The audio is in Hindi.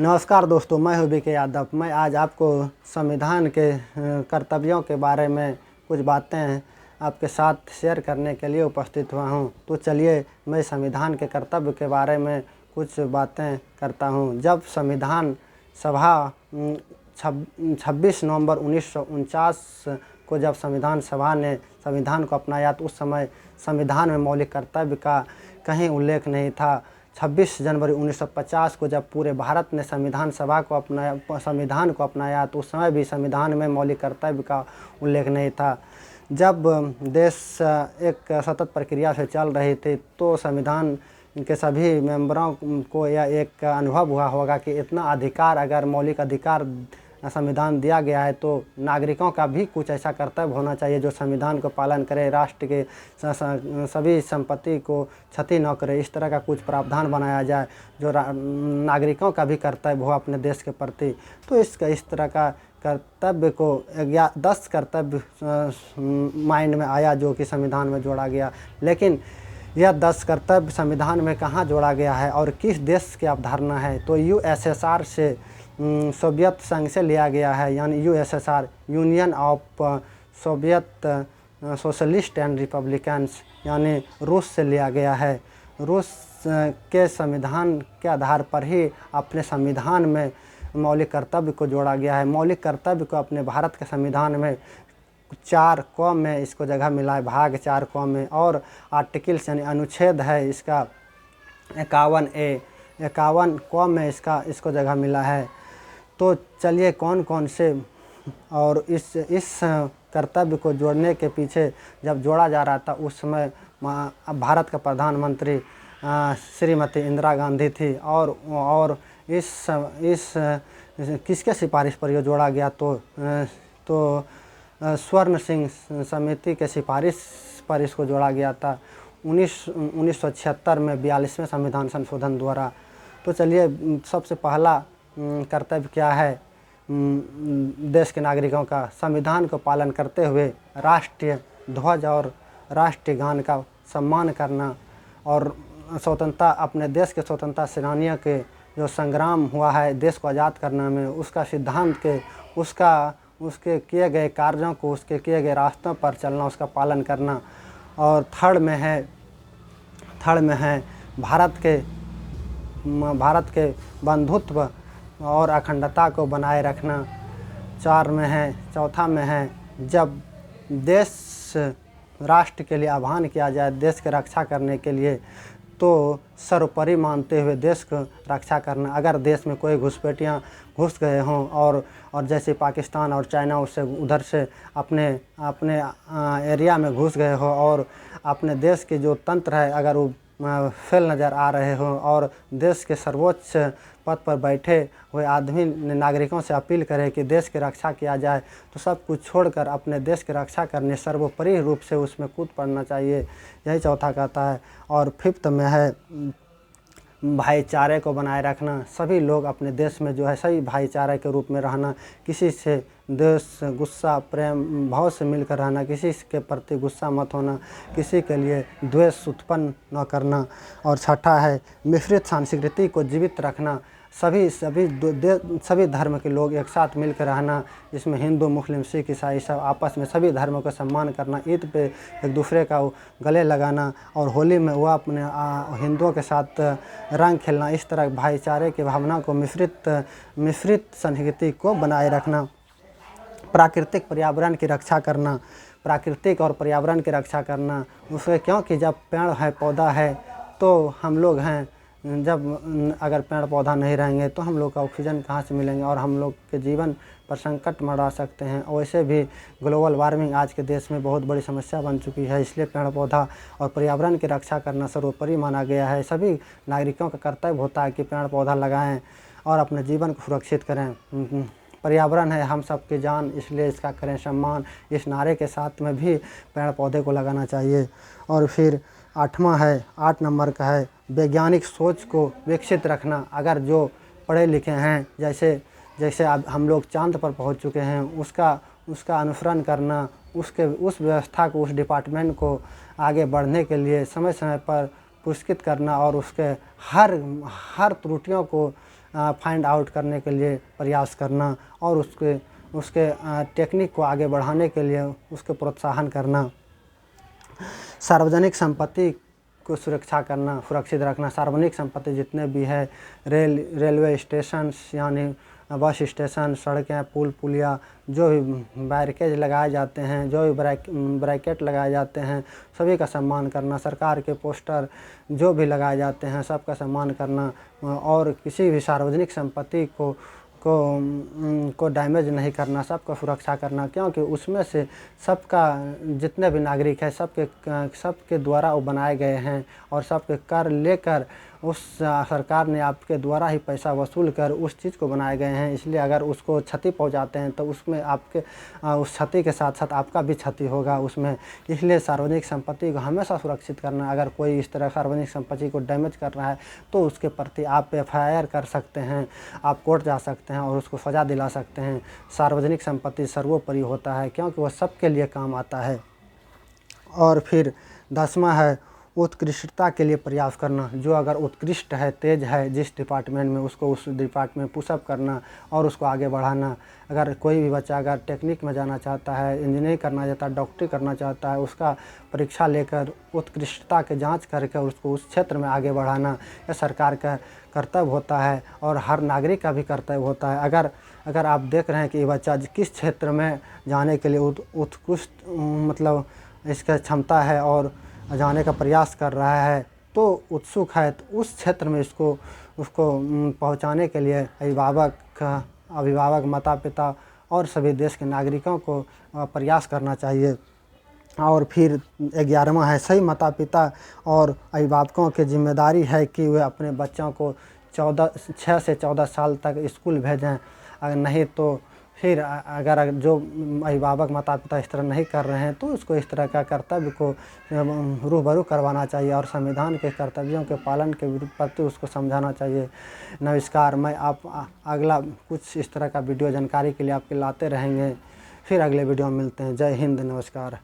नमस्कार दोस्तों, मैं हूं बीके यादव। मैं आज आपको संविधान के कर्तव्यों के बारे में कुछ बातें आपके साथ शेयर करने के लिए उपस्थित हुआ हूं। तो चलिए मैं संविधान के कर्तव्य के बारे में कुछ बातें करता हूं। जब संविधान सभा 26 नवंबर 1949 को जब संविधान सभा ने संविधान को अपनाया तो उस समय संविधान में मौलिक कर्तव्य का कहीं उल्लेख नहीं था। 26 जनवरी 1950 को जब पूरे भारत ने संविधान को अपनाया तो उस समय भी संविधान में मौलिक कर्तव्य का उल्लेख नहीं था। जब देश एक सतत प्रक्रिया से चल रही थी तो संविधान के सभी मेंबरों को यह एक अनुभव हुआ होगा कि इतना अधिकार, अगर मौलिक अधिकार संविधान दिया गया है तो नागरिकों का भी कुछ ऐसा कर्तव्य होना चाहिए जो संविधान को पालन करे, राष्ट्र के सभी संपत्ति को क्षति न करे। इस तरह का कुछ प्रावधान बनाया जाए जो नागरिकों का भी कर्तव्य हो अपने देश के प्रति। तो इस तरह का कर्तव्य को 10 कर्तव्य माइंड में आया जो कि संविधान में जोड़ा गया। लेकिन यह 10 कर्तव्य संविधान में कहाँ जोड़ा गया है और किस देश की अवधारणा है, तो यूएसएसआर से सोवियत संघ से लिया गया है, यानी USSR, union of Soviet socialist and Republicans, यानी रूस से लिया गया है। रूस के संविधान के आधार पर ही अपने संविधान में मौलिक कर्तव्य को जोड़ा गया है। मौलिक कर्तव्य को अपने भारत के संविधान में 4 क में इसको जगह मिला है, भाग 4 क में, और आर्टिकल्स यानी अनुच्छेद है इसका 51 क में इसको जगह मिला है। तो चलिए कौन कौन से, और इस कर्तव्य को जोड़ने के पीछे जब जोड़ा जा रहा था उस समय भारत का प्रधानमंत्री श्रीमती इंदिरा गांधी थी, और इस किसके सिफारिश पर यह जोड़ा गया, तो स्वर्ण सिंह समिति के सिफारिश पर इसको जोड़ा गया था 1976 में 42वें संविधान संशोधन द्वारा। तो चलिए सबसे पहला कर्तव्य क्या है देश के नागरिकों का, संविधान को पालन करते हुए राष्ट्रीय ध्वज और राष्ट्रीय गान का सम्मान करना, और स्वतंत्रता, अपने देश के स्वतंत्रता सेनानियों के जो संग्राम हुआ है देश को आज़ाद करने में, उसका सिद्धांत के उसके किए गए कार्यों को, उसके किए गए रास्तों पर चलना, उसका पालन करना। और थर्ड में है भारत के बंधुत्व और अखंडता को बनाए रखना। चौथा में है जब देश राष्ट्र के लिए आह्वान किया जाए देश की रक्षा करने के लिए तो सर्वोपरि मानते हुए देश को रक्षा करना। अगर देश में कोई घुसपैठियाँ घुस गए हों और जैसे पाकिस्तान और चाइना उससे उधर से अपने एरिया में घुस गए हो और अपने देश के जो तंत्र है अगर वो फेल नज़र आ रहे हो और देश के सर्वोच्च पद पर बैठे हुए आदमी नागरिकों से अपील करे कि देश की रक्षा किया जाए तो सब कुछ छोड़कर अपने देश की रक्षा करने सर्वोपरि रूप से उसमें कूद पड़ना चाहिए। यही चौथा कहता है। और फिफ्थ में है भाईचारे को बनाए रखना। सभी लोग अपने देश में जो है सही भाईचारे के रूप में रहना, किसी से देश गुस्सा प्रेम भाव से मिलकर रहना, किसी के प्रति गुस्सा मत होना, किसी के लिए द्वेष उत्पन्न न करना। और छठा है मिश्रित संस्कृति को जीवित रखना। सभी धर्म के लोग एक साथ मिलकर रहना, जिसमें हिंदू मुस्लिम सिख ईसाई सब आपस में सभी धर्मों का सम्मान करना, ईद पे एक दूसरे का गले लगाना और होली में वह अपने हिंदुओं के साथ रंग खेलना। इस तरह भाईचारे की भावना को मिश्रित संस्कृति को बनाए रखना। प्राकृतिक पर्यावरण की रक्षा करना, प्राकृतिक और पर्यावरण की रक्षा करना उसके, क्योंकि जब पेड़ है पौधा है तो हम लोग हैं, जब अगर पेड़ पौधा नहीं रहेंगे तो हम लोग का ऑक्सीजन कहाँ से मिलेंगे और हम लोग के जीवन पर संकट मंडरा सकते हैं। वैसे भी ग्लोबल वार्मिंग आज के देश में बहुत बड़ी समस्या बन चुकी है, इसलिए पेड़ पौधा और पर्यावरण की रक्षा करना सर्वोपरि माना गया है। सभी नागरिकों का कर्तव्य होता है कि पेड़ पौधा लगाएं और अपने जीवन को सुरक्षित करें। पर्यावरण है हम सबकी जान, इसलिए इसका करें सम्मान। इस नारे के साथ में भी पेड़ पौधे को लगाना चाहिए। और फिर 8 नंबर का है वैज्ञानिक सोच को विकसित रखना। अगर जो पढ़े लिखे हैं, जैसे अब हम लोग चांद पर पहुंच चुके हैं, उसका अनुसरण करना, उस व्यवस्था को, उस डिपार्टमेंट को आगे बढ़ने के लिए समय समय पर पुरस्कृत करना और उसके हर त्रुटियों को फाइंड आउट करने के लिए प्रयास करना और उसके टेक्निक को आगे बढ़ाने के लिए उसके प्रोत्साहन करना। सार्वजनिक संपत्ति को सुरक्षित रखना। सार्वजनिक संपत्ति जितने भी है, रेलवे स्टेशन यानी बस स्टेशन, सड़कें, पुल पुलिया, जो भी बैरिकेड लगाए जाते हैं, जो भी ब्रैकेट लगाए जाते हैं, सभी का सम्मान करना। सरकार के पोस्टर जो भी लगाए जाते हैं सबका सम्मान करना और किसी भी सार्वजनिक संपत्ति को डैमेज नहीं करना, सबका सुरक्षा करना, क्योंकि उसमें से सबका जितने भी नागरिक हैं सबके द्वारा वो बनाए गए हैं और सबके कर लेकर उस सरकार ने आपके द्वारा ही पैसा वसूल कर उस चीज़ को बनाए गए हैं। इसलिए अगर उसको क्षति पहुंचाते हैं तो उसमें आपके उस क्षति के साथ साथ आपका भी क्षति होगा उसमें। इसलिए सार्वजनिक संपत्ति को हमेशा सुरक्षित करना। अगर कोई इस तरह सार्वजनिक संपत्ति को डैमेज कर रहा है तो उसके प्रति आप FIR कर सकते हैं, आप कोर्ट जा सकते हैं और उसको सज़ा दिला सकते हैं। सार्वजनिक संपत्ति सर्वोपरि होता है क्योंकि वह सबके लिए काम आता है। और फिर 10वां है उत्कृष्टता के लिए प्रयास करना। जो अगर उत्कृष्ट है, तेज है जिस डिपार्टमेंट में, उसको उस डिपार्टमेंट में पुशअप करना और उसको आगे बढ़ाना। अगर कोई भी बच्चा अगर टेक्निक में जाना चाहता है, इंजीनियरिंग करना चाहता है, डॉक्टरी करना चाहता है, उसका परीक्षा लेकर उत्कृष्टता के जांच करके उसको उस क्षेत्र में आगे बढ़ाना यह सरकार का कर्तव्य होता है और हर नागरिक का भी कर्तव्य होता है। अगर आप देख रहे हैं कि ये बच्चा किस क्षेत्र में जाने के लिए उत्कृष्ट मतलब इसका क्षमता है और जाने का प्रयास कर रहा है तो उत्सुक है, तो उस क्षेत्र में उसको पहुंचाने के लिए अभिभावक, माता पिता और सभी देश के नागरिकों को प्रयास करना चाहिए। और फिर 11वां है सही माता पिता और अभिभावकों की जिम्मेदारी है कि वे अपने बच्चों को 6 से 14 साल तक स्कूल भेजें। अगर नहीं तो फिर अगर जो अभिभावक माता पिता इस तरह नहीं कर रहे हैं तो उसको इस तरह का कर्तव्य को रूबरू करवाना चाहिए और संविधान के कर्तव्यों के पालन के प्रति उसको समझाना चाहिए। नमस्कार, मैं अगला कुछ इस तरह का वीडियो जानकारी के लिए आपके लाते रहेंगे। फिर अगले वीडियो में मिलते हैं। जय हिंद, नमस्कार।